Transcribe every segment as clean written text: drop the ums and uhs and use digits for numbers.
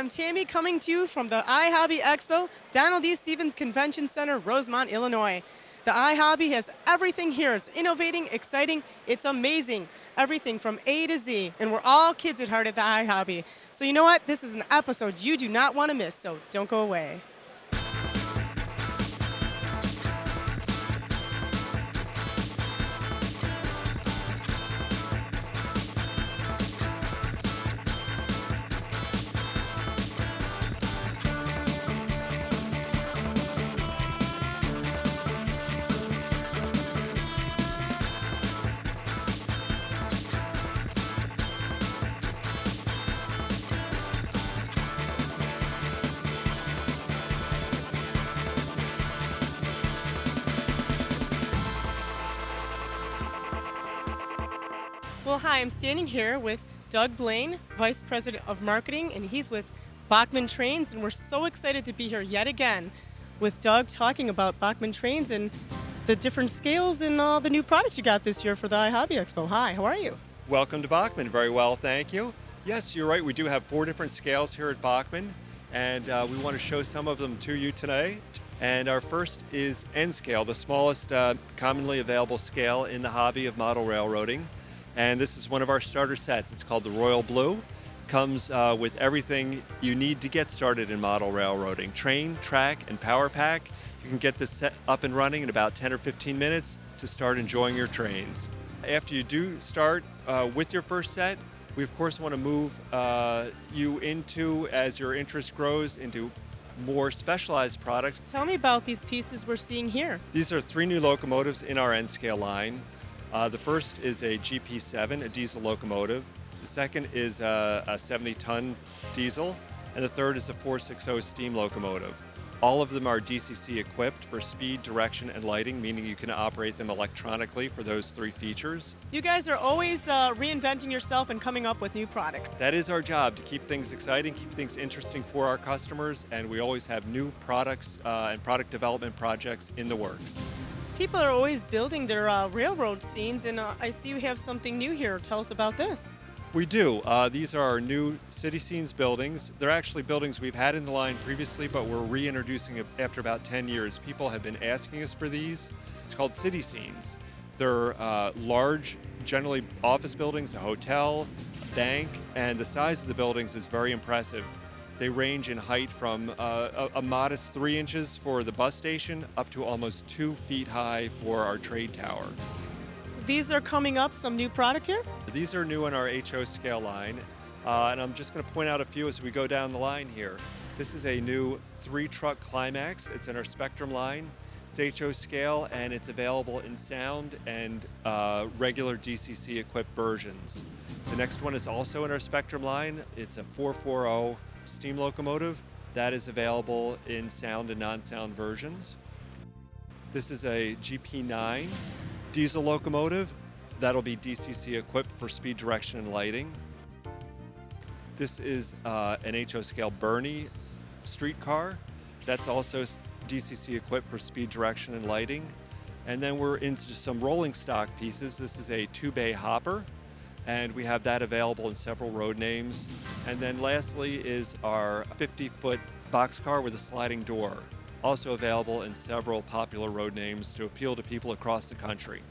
I'm Tammy coming to you from the Ihobby Expo, Donald D. Stevens Convention Center, Rosemont, Illinois. The Ihobby has everything here. It's innovating, exciting, it's amazing. Everything from A to Z, and we're all kids at heart at the Ihobby. So you know what? This is an episode you do not want to miss, so don't go away. Well, hi, I'm standing here with Doug Blaine, Vice President of Marketing, and he's with Bachmann Trains, and we're so excited to be here yet again with Doug talking about Bachmann Trains and the different scales and all the new products you got this year for the Ihobby Expo. Hi, how are you? Welcome to Bachmann. Very well, thank you. Yes, you're right. We do have 4 different scales here at Bachmann, and we want to show some of them to you today. And our first is N scale, the smallest commonly available scale in the hobby of model railroading. And this is one of our starter sets. It's called the Royal Blue. Comes with everything you need to get started in model railroading. Train, track, and power pack. You can get this set up and running in about 10 or 15 minutes to start enjoying your trains. After you do start with your first set, we of course want to move you into, as your interest grows, into more specialized products. Tell me about these pieces we're seeing here. These are 3 new locomotives in our N scale line. The first is a GP7, a diesel locomotive. The second is a 70-ton diesel. And the third is a 460 steam locomotive. All of them are DCC equipped for speed, direction, and lighting, meaning you can operate them electronically for those 3 features. You guys are always reinventing yourself and coming up with new product. That is our job, to keep things exciting, keep things interesting for our customers, and we always have new products and product development projects in the works. People are always building their railroad scenes, and I see you have something new here. Tell us about this. We do. These are our new City Scenes buildings. They're actually buildings we've had in the line previously, but we're reintroducing it after about 10 years. People have been asking us for these. It's called City Scenes. They're large, generally office buildings, a hotel, a bank, and the size of the buildings is very impressive. They range in height from a modest 3 inches for the bus station up to almost 2 feet high for our trade tower. These are coming up, some new product here? These are new in our HO scale line, and I'm just going to point out a few as we go down the line here. This is a new 3-truck Climax. It's in our Spectrum line. It's HO scale, and it's available in sound and regular DCC equipped versions. The next one is also in our Spectrum line. It's a 440 steam locomotive that is available in sound and non-sound versions. This is a GP9 diesel locomotive that'll be DCC equipped for speed, direction, and lighting. This is an HO scale Bernie streetcar that's also DCC equipped for speed, direction, and lighting. And then we're into some rolling stock pieces. This is a 2-bay hopper, and we have that available in several road names. And then lastly is our 50-foot boxcar with a sliding door, also available in several popular road names to appeal to people across the country.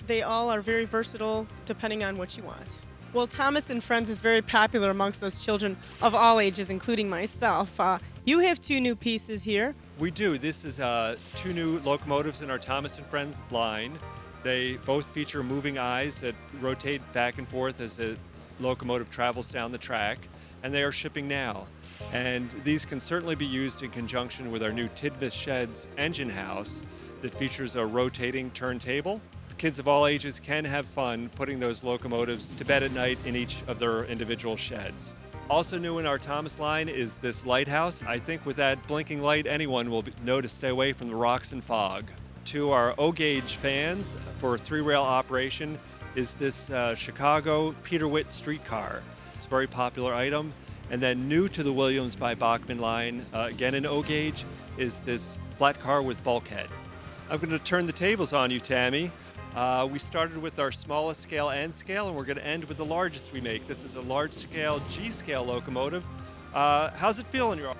They all are very versatile depending on what you want. Well, Thomas and Friends is very popular amongst those children of all ages, including myself. You have 2 new pieces here. We do. This is 2 new locomotives in our Thomas and Friends line. They both feature moving eyes that rotate back and forth as the locomotive travels down the track, and they are shipping now. And these can certainly be used in conjunction with our new Tidmouth Sheds engine house that features a rotating turntable. Kids of all ages can have fun putting those locomotives to bed at night in each of their individual sheds. Also new in our Thomas line is this lighthouse. I think with that blinking light, anyone will know to stay away from the rocks and fog. To our O-gauge fans, for 3-rail operation, is this Chicago Peter Witt streetcar. It's a very popular item. And then new to the Williams by Bachmann line, again in O-gauge, is this flat car with bulkhead. I'm going to turn the tables on you, Tammy. We started with our smallest scale N scale, and we're going to end with the largest we make. This is a large scale G scale locomotive How's it feel in your arms?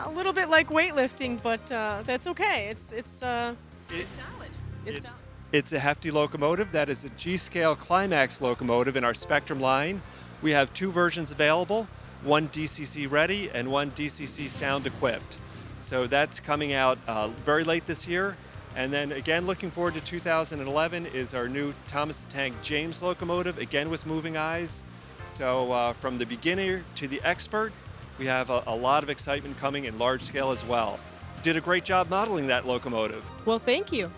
A little bit like weightlifting, but that's okay. It, It's solid. It's it- solid. it's a hefty locomotive. That is a G-Scale Climax locomotive in our Spectrum line. We have two versions available, one DCC ready and one DCC sound equipped. So that's coming out very late this year. And then again, looking forward to 2011 is our new Thomas the Tank James locomotive, again with moving eyes. So from the beginner to the expert, we have a lot of excitement coming in large scale as well. You did a great job modeling that locomotive. Well, thank you.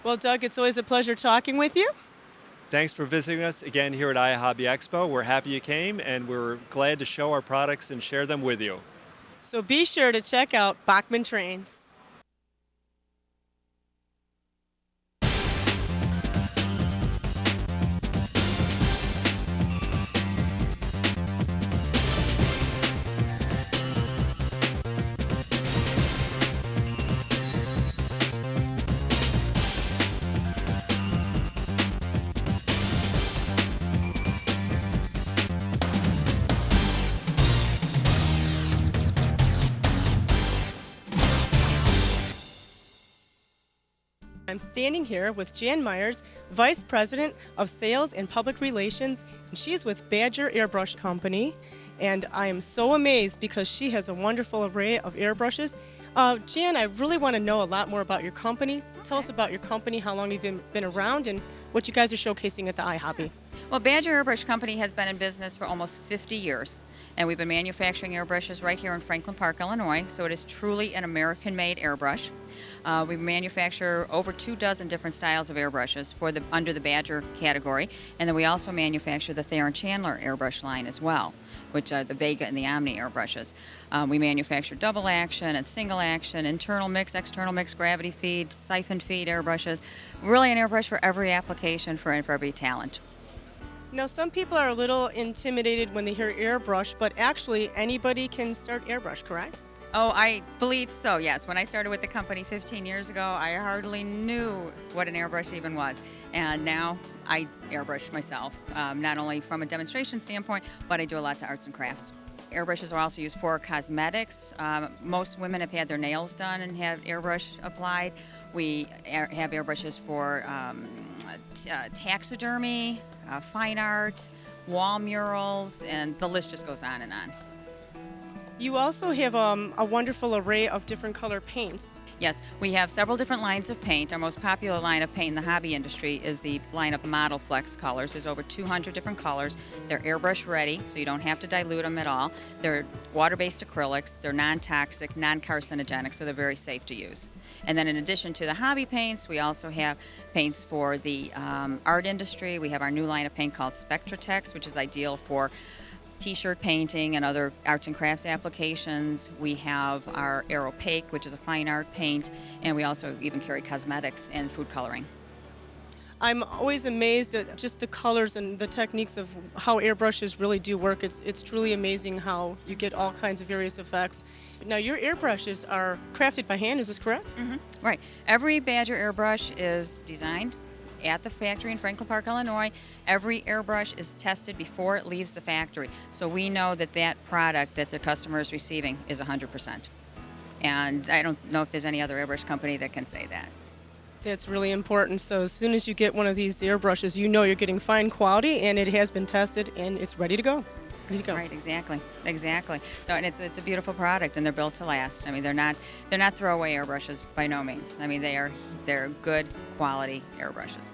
Well, Doug, it's always a pleasure talking with you. Thanks for visiting us again here at Ihobby Expo. We're happy you came and we're glad to show our products and share them with you. So be sure to check out Bachmann Trains. I'm standing here with Jan Myers, Vice President of Sales and Public Relations, and she's with Badger Airbrush Company. And I am so amazed because she has a wonderful array of airbrushes. Jan, I really want to know a lot more about your company. Tell us about your company, how long you've been around, and what you guys are showcasing at the Ihobby. Well, Badger Airbrush Company has been in business for almost 50 years, and we've been manufacturing airbrushes right here in Franklin Park, Illinois, so it is truly an American-made airbrush. We manufacture over 24 different styles of airbrushes under the Badger category, and then we also manufacture the Thayer and Chandler airbrush line as well, which are the Vega and the Omni airbrushes. We manufacture double action and single action, internal mix, external mix, gravity feed, siphon feed airbrushes. Really an airbrush for every application, for every talent. Now, some people are a little intimidated when they hear airbrush, but actually anybody can start airbrush, correct? Oh, I believe so, yes. When I started with the company 15 years ago, I hardly knew what an airbrush even was. And now I airbrush myself, not only from a demonstration standpoint, but I do lots of arts and crafts. Airbrushes are also used for cosmetics. Most women have had their nails done and have airbrush applied. We have airbrushes for taxidermy, fine art, wall murals, and the list just goes on and on. You also have a wonderful array of different color paints. Yes, we have several different lines of paint. Our most popular line of paint in the hobby industry is the line of Model Flex colors. There's over 200 different colors. They're airbrush ready, so you don't have to dilute them at all. They're water-based acrylics. They're non-toxic, non-carcinogenic, so they're very safe to use. And then in addition to the hobby paints, we also have paints for the art industry. We have our new line of paint called Spectratex, which is ideal for t-shirt painting and other arts and crafts applications. We have our Air Opaque, which is a fine art paint, and we also even carry cosmetics and food coloring. I'm always amazed at just the colors and the techniques of how airbrushes really do work. It's truly amazing how you get all kinds of various effects. Now, your airbrushes are crafted by hand, is this correct? Mm-hmm. Right. Every Badger airbrush is designed at the factory in Franklin Park, Illinois. Every airbrush is tested before it leaves the factory, so we know that that product that the customer is receiving is 100%. And I don't know if there's any other airbrush company that can say that. That's really important. So as soon as you get one of these airbrushes, you know you're getting fine quality, and it has been tested, and it's ready to go. It's ready to go. Right, exactly. So, and it's a beautiful product, and they're built to last. I mean, they're not throwaway airbrushes by no means. I mean, they're good quality airbrushes.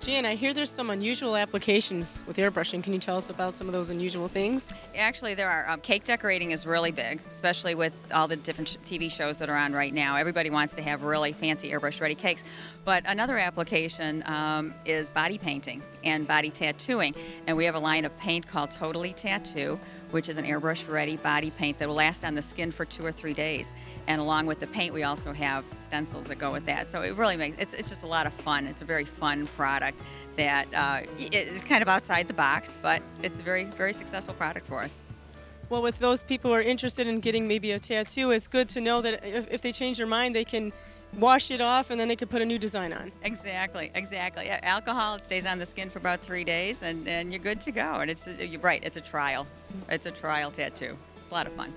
Jan, I hear there's some unusual applications with airbrushing. Can you tell us about some of those unusual things? Actually, there are. Cake decorating is really big, especially with all the different TV shows that are on right now. Everybody wants to have really fancy airbrush-ready cakes. But another application is body painting and body tattooing. And we have a line of paint called Totally Tattoo, which is an airbrush-ready body paint that will last on the skin for 2 or 3 days. And along with the paint, we also have stencils that go with that. So it really it's just a lot of fun. It's a very fun product that is kind of outside the box, but it's a very, very successful product for us. Well, with those people who are interested in getting maybe a tattoo, it's good to know that if they change their mind, they can wash it off and then they can put a new design on. Exactly. Yeah, alcohol, it stays on the skin for about 3 days, and you're good to go. And you're right, it's a trial. It's a trial tattoo. It's a lot of fun.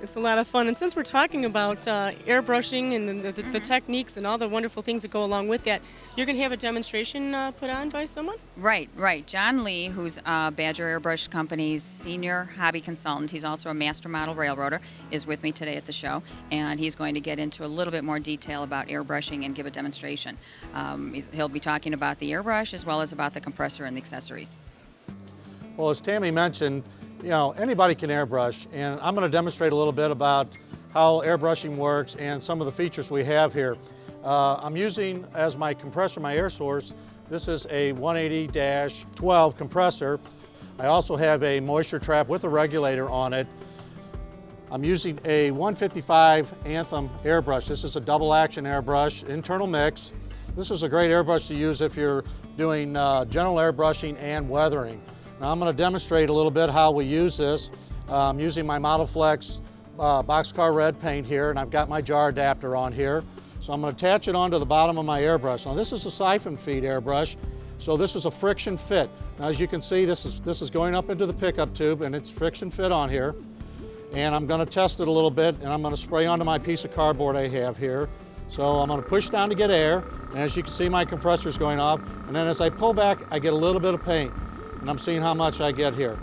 It's a lot of fun. And since we're talking about airbrushing and the techniques and all the wonderful things that go along with that, you're going to have a demonstration put on by someone? Right. John Lee, who's Badger Airbrush Company's senior hobby consultant, he's also a master model railroader, is with me today at the show, and he's going to get into a little bit more detail about airbrushing and give a demonstration. He'll be talking about the airbrush as well as about the compressor and the accessories. Well, as Tammy mentioned, anybody can airbrush, and I'm going to demonstrate a little bit about how airbrushing works and some of the features we have here. I'm using as my compressor, my air source, this is a 180-12 compressor. I also have a moisture trap with a regulator on it. I'm using a 155 Anthem airbrush. This is a double action airbrush, internal mix. This is a great airbrush to use if you're doing general airbrushing and weathering. Now I'm going to demonstrate a little bit how we use this. I'm using my Model Flex Boxcar Red paint here, and I've got my jar adapter on here. So I'm going to attach it onto the bottom of my airbrush. Now this is a siphon feed airbrush, so this is a friction fit. Now as you can see, this is going up into the pickup tube, and it's friction fit on here. And I'm going to test it a little bit, and I'm going to spray onto my piece of cardboard I have here. So I'm going to push down to get air, and as you can see, my compressor's going off. And then as I pull back, I get a little bit of paint. And I'm seeing how much I get here.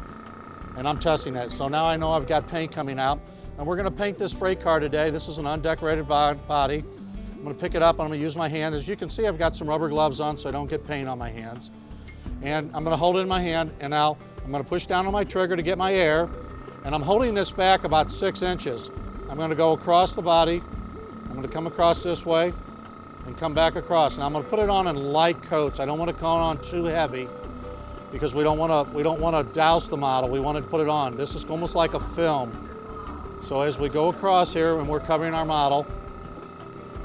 And I'm testing that. So now I know I've got paint coming out. And we're going to paint this freight car today. This is an undecorated body. I'm going to pick it up and I'm going to use my hand. As you can see, I've got some rubber gloves on so I don't get paint on my hands. And I'm going to hold it in my hand, and now I'm going to push down on my trigger to get my air. And I'm holding this back about 6 inches. I'm going to go across the body. I'm going to come across this way and come back across. And I'm going to put it on in light coats. I don't want to go on too heavy, because we don't want to douse the model. We want to put it on. This is almost like a film. So as we go across here and we're covering our model,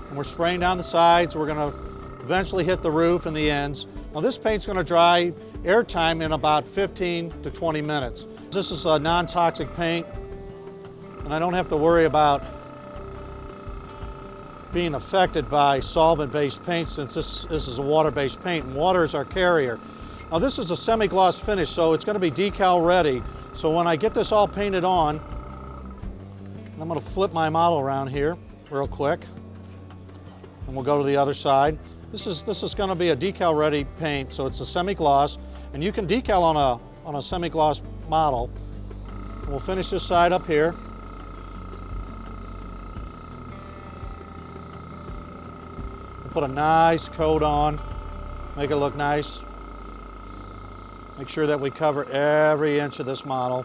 and we're spraying down the sides, we're going to eventually hit the roof and the ends. Now this paint's going to dry airtime in about 15 to 20 minutes. This is a non-toxic paint, and I don't have to worry about being affected by solvent-based paint, since this is a water-based paint, and water is our carrier. Now this is a semi-gloss finish, so it's going to be decal ready. So when I get this all painted on, I'm going to flip my model around here real quick, and we'll go to the other side. This is going to be a decal ready paint, so it's a semi-gloss, and you can decal on a semi-gloss model. And we'll finish this side up here. We'll put a nice coat on, make it look nice. Make sure that we cover every inch of this model.